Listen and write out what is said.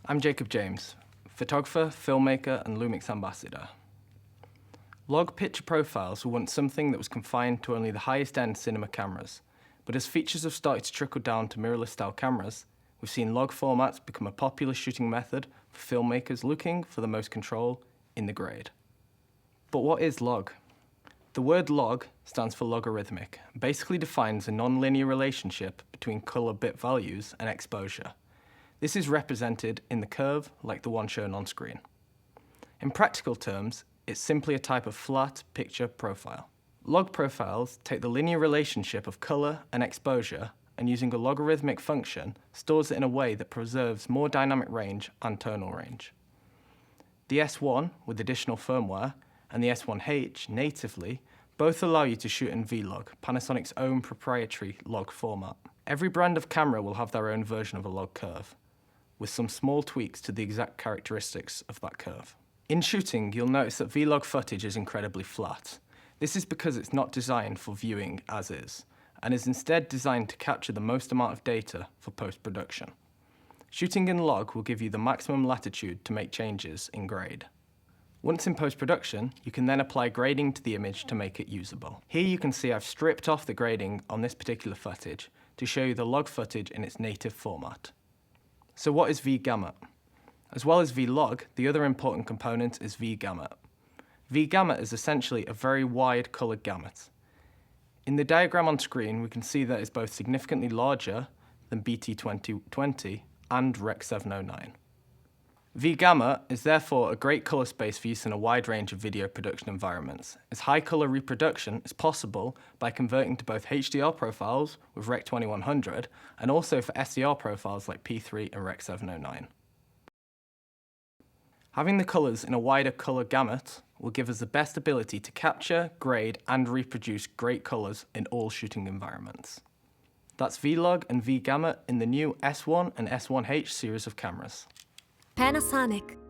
I'm Jacob James, photographer, filmmaker, and LUMIX Ambassador. Log picture profiles were once something that was confined to only the highest-end cinema cameras, but as features have started to trickle down to mirrorless-style cameras, we've seen log formats become a popular shooting method for filmmakers looking for the most control in the grade. But what is log? The word log stands for logarithmic, and basically defines a non-linear relationship between color bit values and exposure. This is represented in the curve like the one shown on screen. In practical terms, it's simply a type of flat picture profile. Log profiles take the linear relationship of color and exposure and using a logarithmic function stores it in a way that preserves more dynamic range and tonal range. The S1 with additional firmware and the S1H natively both allow you to shoot in vlog, Panasonic's own proprietary log format. Every brand of camera will have their own version of a log curve, with some small tweaks to the exact characteristics of that curve. In shooting, you'll notice that vlog footage is incredibly flat. This is because it's not designed for viewing as is, and is instead designed to capture the most amount of data for post-production. Shooting in log will give you the maximum latitude to make changes in grade. Once in post-production, you can then apply grading to the image to make it usable. Here you can see I've stripped off the grading on this particular footage to show you the log footage in its native format. So what is vgamut? As well as vlog, the other important component is vgamut. Vgamut is essentially a very wide colored gamut. In the diagram on screen, we can see that it's both significantly larger than BT2020 and Rec. 709. Vgamut is therefore a great color space for use in a wide range of video production environments, as high color reproduction is possible by converting to both HDR profiles with Rec. 2100 and also for SDR profiles like P3 and Rec. 709. Having the colors in a wider color gamut will give us the best ability to capture, grade, and reproduce great colors in all shooting environments. That's vlog and vgamut in the new S1 and S1H series of cameras. Panasonic.